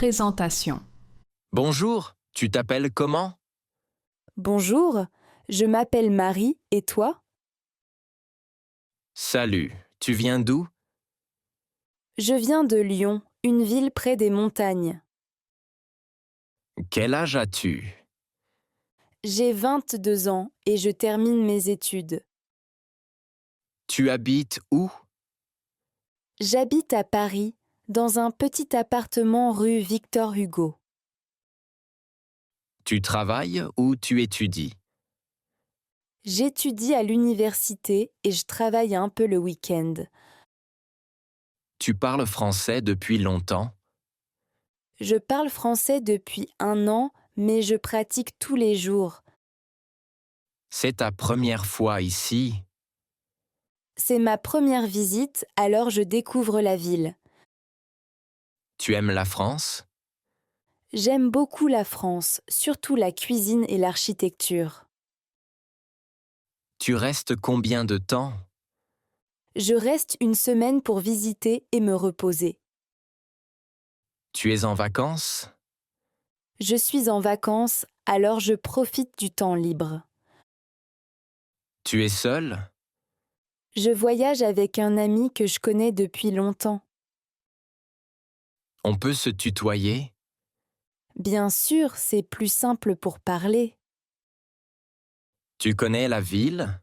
Présentation. Bonjour, tu t'appelles comment? Bonjour, je m'appelle Marie et toi? Salut, tu viens d'où? Je viens de Lyon, une ville près des montagnes. Quel âge as-tu? J'ai 22 ans et je termine mes études. Tu habites où? J'habite à Paris, dans un petit appartement rue Victor Hugo. Tu travailles ou tu étudies? J'étudie à l'université et je travaille un peu le week-end. Tu parles français depuis longtemps? Je parle français depuis 1 an, mais je pratique tous les jours. C'est ta première fois ici? C'est ma première visite, alors je découvre la ville. Tu aimes la France? J'aime beaucoup la France, surtout la cuisine et l'architecture. Tu restes combien de temps? Je reste une semaine pour visiter et me reposer. Tu es en vacances? Je suis en vacances, alors je profite du temps libre. Tu es seul? Je voyage avec un ami que je connais depuis longtemps. On peut se tutoyer? Bien sûr, c'est plus simple pour parler. Tu connais la ville?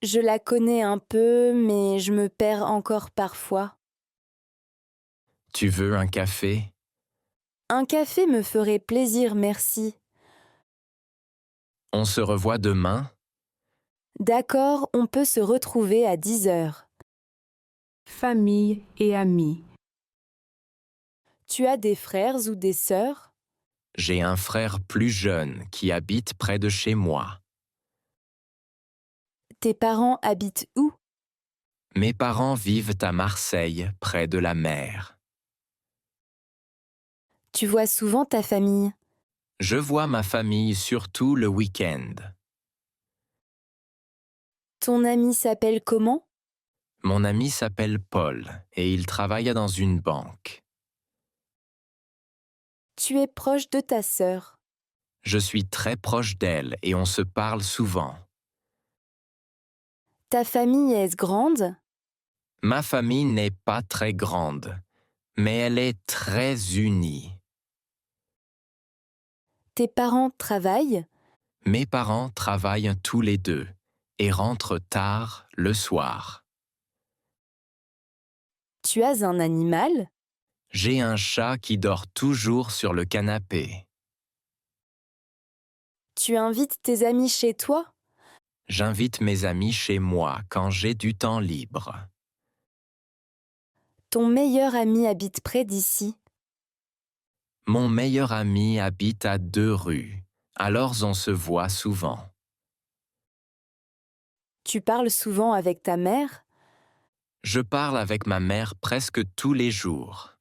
Je la connais un peu, mais je me perds encore parfois. Tu veux un café? Un café me ferait plaisir, merci. On se revoit demain? D'accord, on peut se retrouver à 10 heures. Famille et amis. Tu as des frères ou des sœurs? J'ai un frère plus jeune qui habite près de chez moi. Tes parents habitent où? Mes parents vivent à Marseille, près de la mer. Tu vois souvent ta famille? Je vois ma famille surtout le week-end. Ton ami s'appelle comment? Mon ami s'appelle Paul et il travaille dans une banque. Tu es proche de ta sœur. Je suis très proche d'elle et on se parle souvent. Ta famille est grande? Ma famille n'est pas très grande, mais elle est très unie. Tes parents travaillent? Mes parents travaillent tous les deux et rentrent tard le soir. Tu as un animal? J'ai un chat qui dort toujours sur le canapé. Tu invites tes amis chez toi? J'invite mes amis chez moi quand j'ai du temps libre. Ton meilleur ami habite près d'ici. Mon meilleur ami habite à 2 rues, alors on se voit souvent. Tu parles souvent avec ta mère? Je parle avec ma mère presque tous les jours.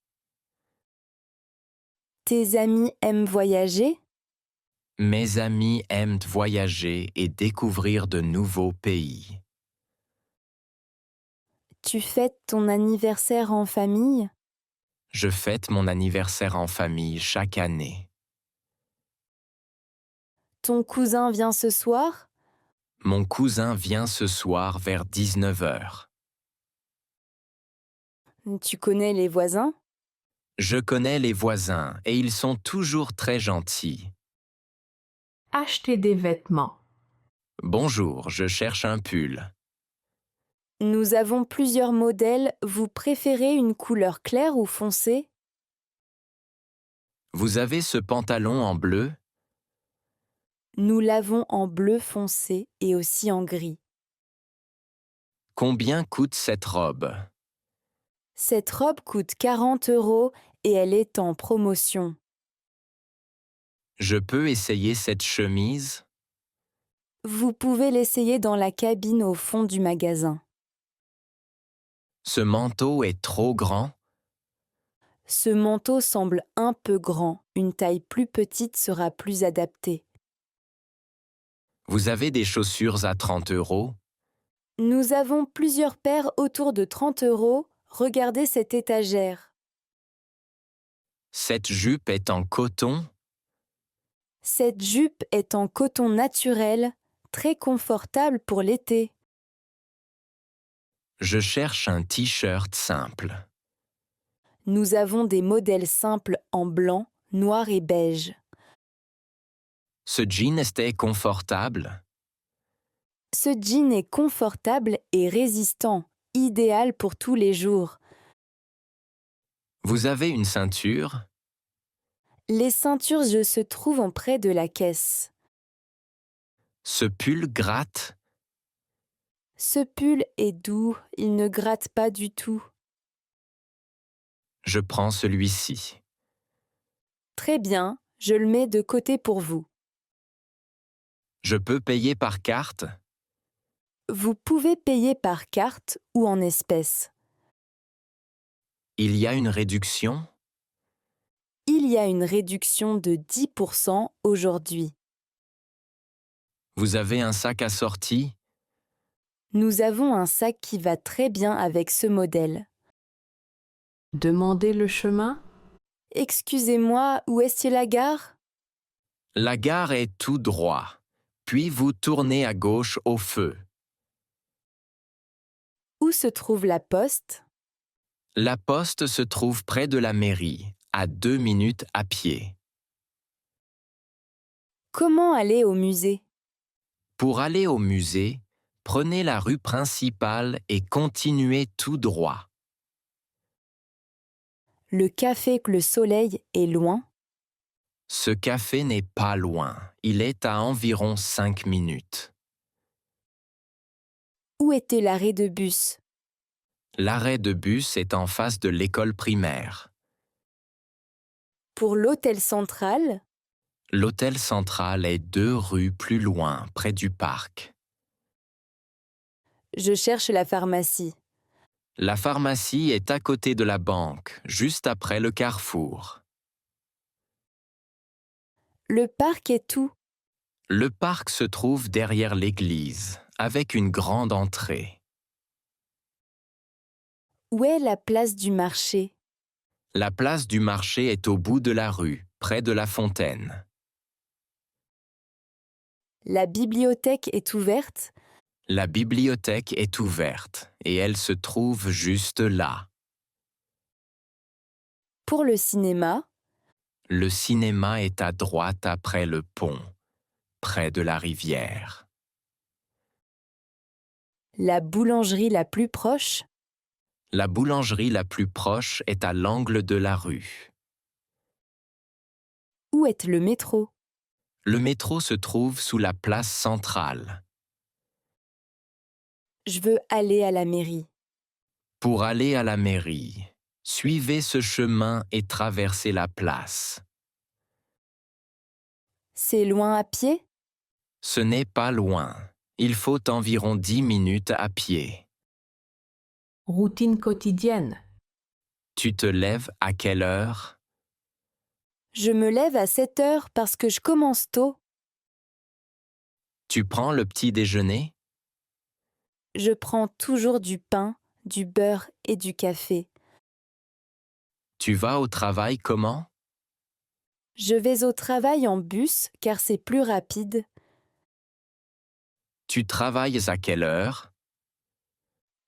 Tes amis aiment voyager? Mes amis aiment voyager et découvrir de nouveaux pays. Tu fêtes ton anniversaire en famille? Je fête mon anniversaire en famille chaque année. Ton cousin vient ce soir? Mon cousin vient ce soir vers 19h. Tu connais les voisins? Je connais les voisins et ils sont toujours très gentils. Acheter des vêtements. Bonjour, je cherche un pull. Nous avons plusieurs modèles. Vous préférez une couleur claire ou foncée? Vous avez ce pantalon en bleu? Nous l'avons en bleu foncé et aussi en gris. Combien coûte cette robe? Cette robe coûte 40 € et elle est en promotion. Je peux essayer cette chemise? Vous pouvez l'essayer dans la cabine au fond du magasin. Ce manteau est trop grand? Ce manteau semble un peu grand. Une taille plus petite sera plus adaptée. Vous avez des chaussures à 30 €? Nous avons plusieurs paires autour de 30 €. Regardez cette étagère. Cette jupe est en coton. Cette jupe est en coton naturel, très confortable pour l'été. Je cherche un t-shirt simple. Nous avons des modèles simples en blanc, noir et beige. Ce jean était confortable. Ce jean est confortable et résistant, idéal pour tous les jours. Vous avez une ceinture? Les ceintures se trouvent près de la caisse. Ce pull gratte? Ce pull est doux, il ne gratte pas du tout. Je prends celui-ci. Très bien, je le mets de côté pour vous. Je peux payer par carte? Vous pouvez payer par carte ou en espèces. Il y a une réduction? Il y a une réduction de 10% aujourd'hui. Vous avez un sac assorti? Nous avons un sac qui va très bien avec ce modèle. Demandez le chemin. Excusez-moi, où est-ce la gare? La gare est tout droit. Puis vous tournez à gauche au feu. Où se trouve la poste? La poste se trouve près de la mairie, à 2 minutes à pied. Comment aller au musée? Pour aller au musée, prenez la rue principale et continuez tout droit. Le café Le Soleil est loin? Ce café n'est pas loin. Il est à environ 5 minutes. Où était l'arrêt de bus? L'arrêt de bus est en face de l'école primaire. Pour l'hôtel central? L'hôtel central est 2 rues plus loin, près du parc. Je cherche la pharmacie. La pharmacie est à côté de la banque, juste après le carrefour. Le parc est où? Le parc se trouve derrière l'église, avec une grande entrée. Où est la place du marché? La place du marché est au bout de la rue, près de la fontaine. La bibliothèque est ouverte? La bibliothèque est ouverte et elle se trouve juste là. Pour le cinéma? Le cinéma est à droite après le pont, près de la rivière. La boulangerie la plus proche? La boulangerie la plus proche est à l'angle de la rue. Où est le métro? Le métro se trouve sous la place centrale. Je veux aller à la mairie. Pour aller à la mairie, suivez ce chemin et traversez la place. C'est loin à pied? Ce n'est pas loin. Il faut environ 10 minutes à pied. Routine quotidienne. Tu te lèves à quelle heure? Je me lève à 7 heures parce que je commence tôt. Tu prends le petit déjeuner? Je prends toujours du pain, du beurre et du café. Tu vas au travail comment? Je vais au travail en bus car c'est plus rapide. Tu travailles à quelle heure?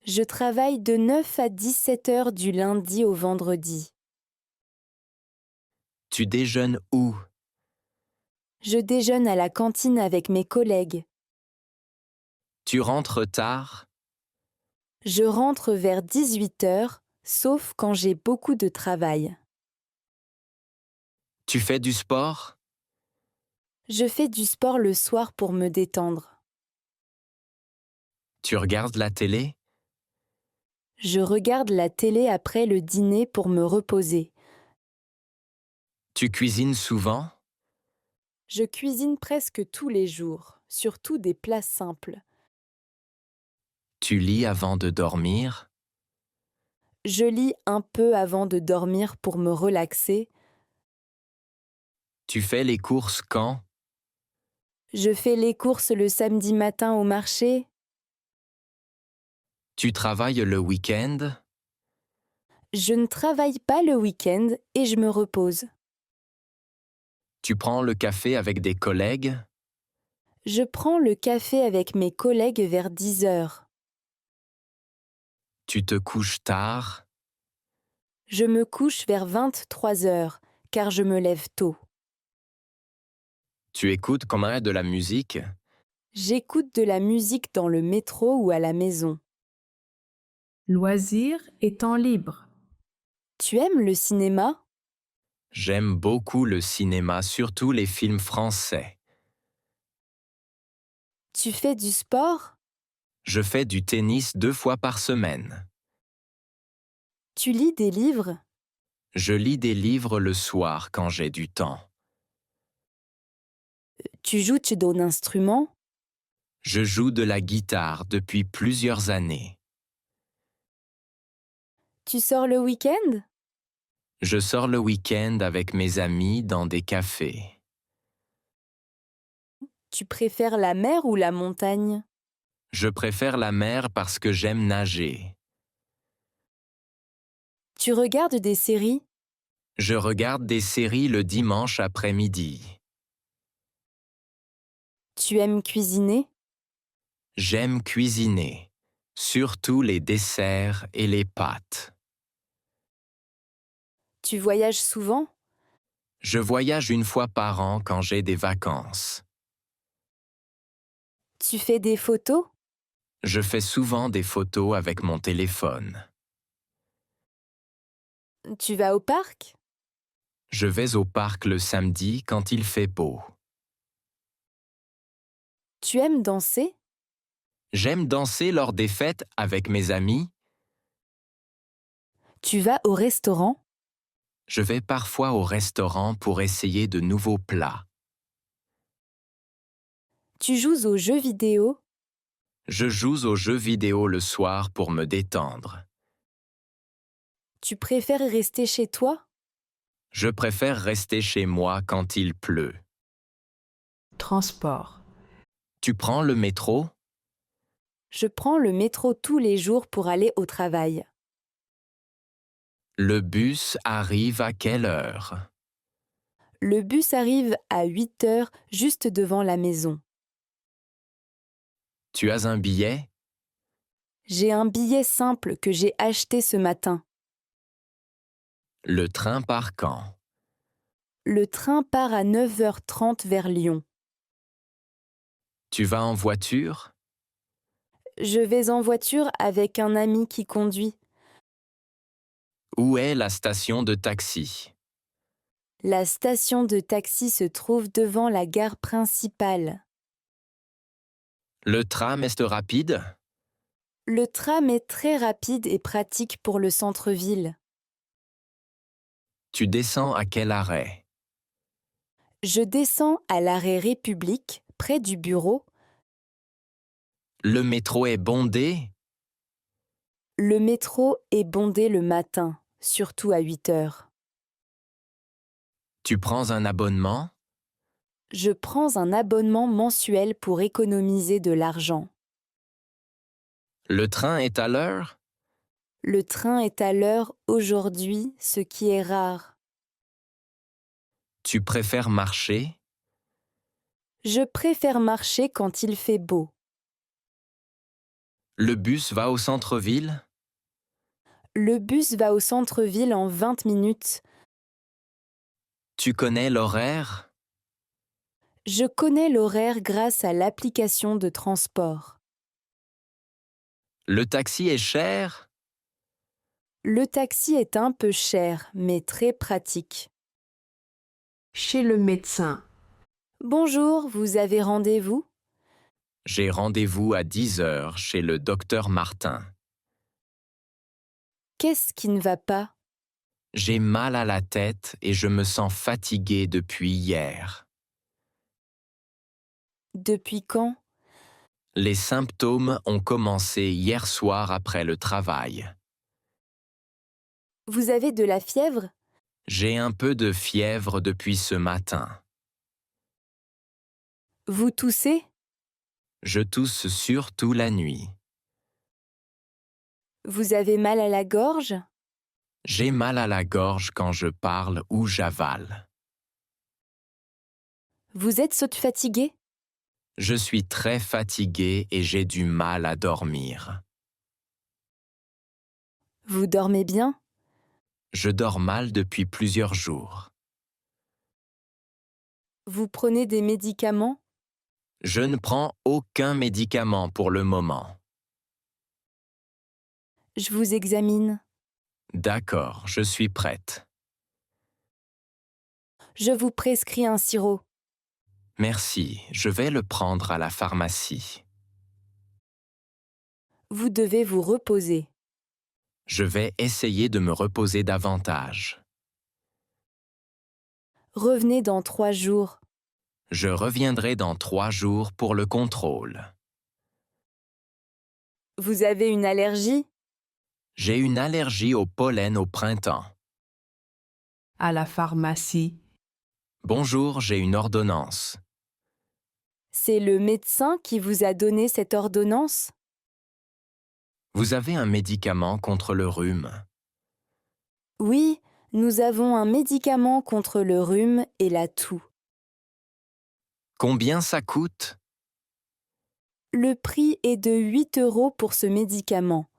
Je travaille de 9 à 17 heures du lundi au vendredi. Tu déjeunes où? Je déjeune à la cantine avec mes collègues. Tu rentres tard? Je rentre vers 18 heures, sauf quand j'ai beaucoup de travail. Tu fais du sport? Je fais du sport le soir pour me détendre. Tu regardes la télé? Je regarde la télé après le dîner pour me reposer. Tu cuisines souvent? Je cuisine presque tous les jours, surtout des plats simples. Tu lis avant de dormir? Je lis un peu avant de dormir pour me relaxer. Tu fais les courses quand? Je fais les courses le samedi matin au marché. Tu travailles le week-end? Je ne travaille pas le week-end et je me repose. Tu prends le café avec des collègues? Je prends le café avec mes collègues vers 10 heures. Tu te couches tard? Je me couche vers 23 heures, car je me lève tôt. Tu écoutes quand même de la musique? J'écoute de la musique dans le métro ou à la maison. Loisirs et temps libre. Tu aimes le cinéma? J'aime beaucoup le cinéma, surtout les films français. Tu fais du sport? Je fais du tennis 2 fois par semaine. Tu lis des livres? Je lis des livres le soir quand j'ai du temps. Tu joues d'un instrument? Je joue de la guitare depuis plusieurs années. Tu sors le week-end? Je sors le week-end avec mes amis dans des cafés. Tu préfères la mer ou la montagne? Je préfère la mer parce que j'aime nager. Tu regardes des séries? Je regarde des séries le dimanche après-midi. Tu aimes cuisiner? J'aime cuisiner, surtout les desserts et les pâtes. Tu voyages souvent? Je voyage 1 fois par an quand j'ai des vacances. Tu fais des photos? Je fais souvent des photos avec mon téléphone. Tu vas au parc? Je vais au parc le samedi quand il fait beau. Tu aimes danser? J'aime danser lors des fêtes avec mes amis. Tu vas au restaurant? Je vais parfois au restaurant pour essayer de nouveaux plats. Tu joues aux jeux vidéo? Je joue aux jeux vidéo le soir pour me détendre. Tu préfères rester chez toi? Je préfère rester chez moi quand il pleut. Transport. Tu prends le métro? Je prends le métro tous les jours pour aller au travail. Le bus arrive à quelle heure? Le bus arrive à 8 heures juste devant la maison. Tu as un billet? J'ai un billet simple que j'ai acheté ce matin. Le train part quand? Le train part à 9h30 vers Lyon. Tu vas en voiture? Je vais en voiture avec un ami qui conduit. Où est la station de taxi? La station de taxi se trouve devant la gare principale. Le tram est rapide? Le tram est très rapide et pratique pour le centre-ville. Tu descends à quel arrêt? Je descends à l'arrêt République, près du bureau. Le métro est bondé? Le métro est bondé le matin, surtout à 8 heures. Tu prends un abonnement? Je prends un abonnement mensuel pour économiser de l'argent. Le train est à l'heure? Le train est à l'heure aujourd'hui, ce qui est rare. Tu préfères marcher? Je préfère marcher quand il fait beau. Le bus va au centre-ville? Le bus va au centre-ville en 20 minutes. Tu connais l'horaire? Je connais l'horaire grâce à l'application de transport. Le taxi est cher? Le taxi est un peu cher, mais très pratique. Chez le médecin. Bonjour, vous avez rendez-vous? J'ai rendez-vous à 10 heures chez le docteur Martin. Qu'est-ce qui ne va pas? J'ai mal à la tête et je me sens fatigué depuis hier. Depuis quand? Les symptômes ont commencé hier soir après le travail. Vous avez de la fièvre? J'ai un peu de fièvre depuis ce matin. Vous toussez? Je tousse surtout la nuit. Vous avez mal à la gorge? J'ai mal à la gorge quand je parle ou j'avale. Vous êtes fatigué? Je suis très fatigué et j'ai du mal à dormir. Vous dormez bien? Je dors mal depuis plusieurs jours. Vous prenez des médicaments? Je ne prends aucun médicament pour le moment. Je vous examine. D'accord, je suis prête. Je vous prescris un sirop. Merci, je vais le prendre à la pharmacie. Vous devez vous reposer. Je vais essayer de me reposer davantage. Revenez dans 3 jours. Je reviendrai dans 3 jours pour le contrôle. Vous avez une allergie? J'ai une allergie au pollen au printemps. À la pharmacie. Bonjour, j'ai une ordonnance. C'est le médecin qui vous a donné cette ordonnance? Vous avez un médicament contre le rhume. Oui, nous avons un médicament contre le rhume et la toux. Combien ça coûte? Le prix est de 8 € pour ce médicament.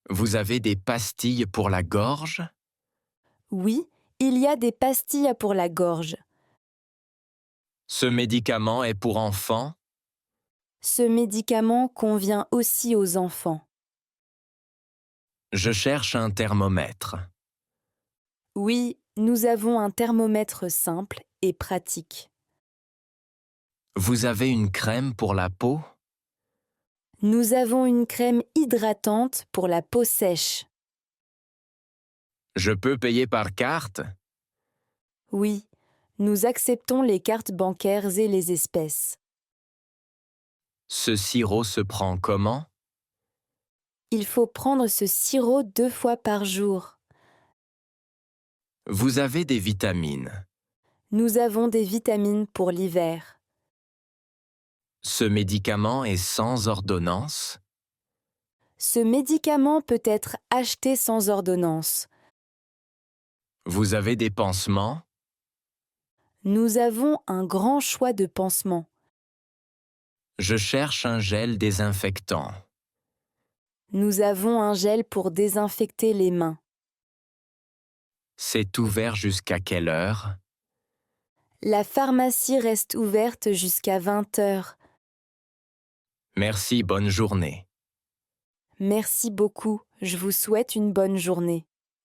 Vous avez des pastilles pour la gorge? Oui, il y a des pastilles pour la gorge. Ce médicament est pour enfants? Ce médicament convient aussi aux enfants. Je cherche un thermomètre. Oui, nous avons un thermomètre simple et pratique. Vous avez une crème pour la peau? Nous avons une crème hydratante pour la peau sèche. Je peux payer par carte? Oui, nous acceptons les cartes bancaires et les espèces. Ce sirop se prend comment? Il faut prendre ce sirop 2 fois par jour. Vous avez des vitamines. Nous avons des vitamines pour l'hiver. Ce médicament est sans ordonnance? Ce médicament peut être acheté sans ordonnance. Vous avez des pansements? Nous avons un grand choix de pansements. Je cherche un gel désinfectant. Nous avons un gel pour désinfecter les mains. C'est ouvert jusqu'à quelle heure? La pharmacie reste ouverte jusqu'à 20 heures. Merci, bonne journée. Merci beaucoup. Je vous souhaite une bonne journée.